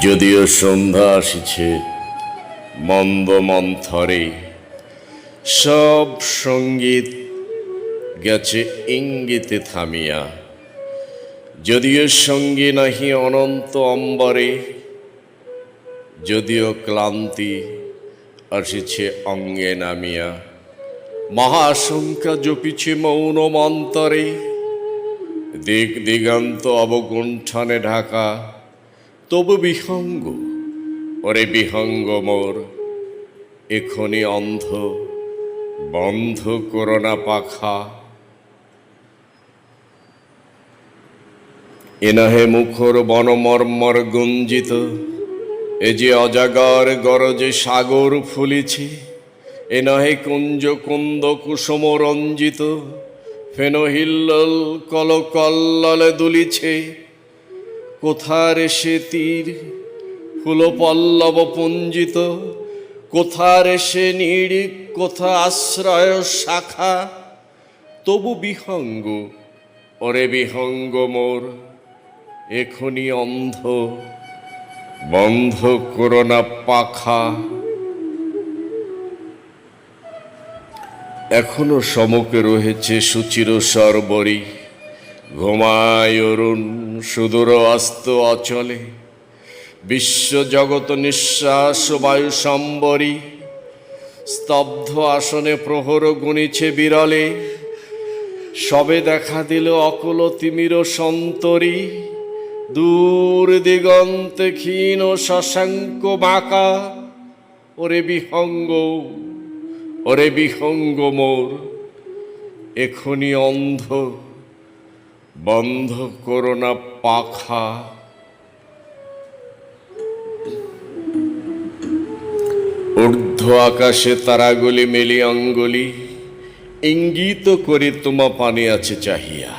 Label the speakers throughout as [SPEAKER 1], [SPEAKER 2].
[SPEAKER 1] যদিও সন্ধ্যা আসিছে মন্দ মন্থরে, সব সঙ্গীত গেছে ইঙ্গিতে থামিয়া। যদিও সঙ্গী নাহি অনন্ত অম্বরে, যদিও ক্লান্তি আসিছে অঙ্গে নামিয়া। মহাশঙ্কা জপিছে মৌন মন্তরে, দিক দিগান্ত অবগুণ্ঠনে ঢাকা। তবু বিহঙ্গ, ওরে বিহঙ্গ মোর, এখনি অন্ধ, বন্ধ করোনা পাখা। এনহে মুখর বনমর্মর গুঞ্জিত, এ যে অজাগর গরজে সাগর ফুলিছে। এ নহে কুঞ্জ কুন্দ কুসুম রঞ্জিত, ফেন হিল্লোল কলকল্ললে দুলিছে। কোথার সে তীর ফুল পল্লব পুঞ্জিত, কোথার সে নীড়, কোথা আশ্রয় শাখা। তবু বিহঙ্গ, ওরে বিহঙ্গ মোর, এখনি অন্ধ, বন্ধ করোনা পাখা। এখনো সমকে রয়েছে সুচির সরবরি, ঘুমায় অরুণ সুদূর অস্ত অচলে। বিশ্বজগৎ নিঃশ্বাস বায়ু সম্বরী, স্তব্ধ আসনে প্রহর গুনিছে বিরলে। সবে দেখা দিল অকল তিমির সন্তরী, দূর দিগন্তে ক্ষীণ শশাঙ্ক বাঁকা। ওরে বিহঙ্গ, ওরে বিহঙ্গ মোর, এখনি অন্ধ, বন্ধ করোনা পাখা। ঊর্ধ্ব আকাশে তারাগুলি মেলি অঙ্গুলি, ইঙ্গিত করে তোমা পানে আছে চাহিয়া।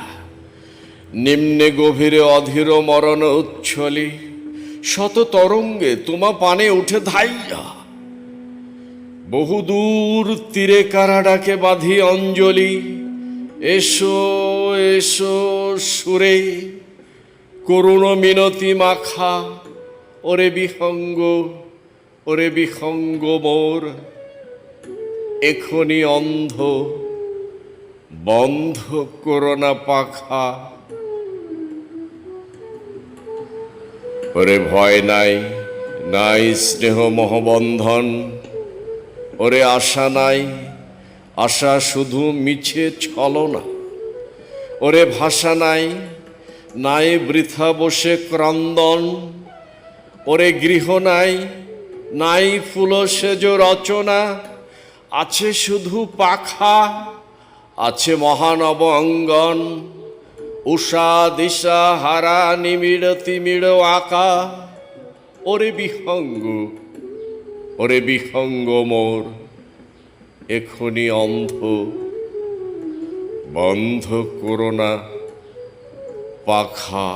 [SPEAKER 1] নিম্নে গভীরে অধীর মরণ উচ্ছলে, শত তরঙ্গে তোমা পানে উঠে ধাইয়া। বহুদূর তীরে কারা ডাকে বাঁধি অঞ্জলি, এসো এসো সুরে করুণ মিনতি মাখা। ওরে বিহঙ্গ, ওরে বিহঙ্গ মোর, এখনি অন্ধ, বন্ধ করোনা পাখা। ওরে ভয় নাই, নাই স্নেহ মোহবন্ধন। ওরে আশা নাই, আশা শুধু মিছে ছলনা। ওরে ভাষা নাই, নাই বৃথা বসে ক্রন্দন। ওরে গৃহ নাই, নাই ফুল সেজ রচনা। আছে শুধু পাখা, আছে মহানব অঙ্গন। উষা দিশা হারা নিমিড় তিমিড় আঁকা। ওরে বিহঙ্গ, ওরে বিহঙ্গ মোর, এখনি অন্ধ, বন্ধ করোনা পাখা।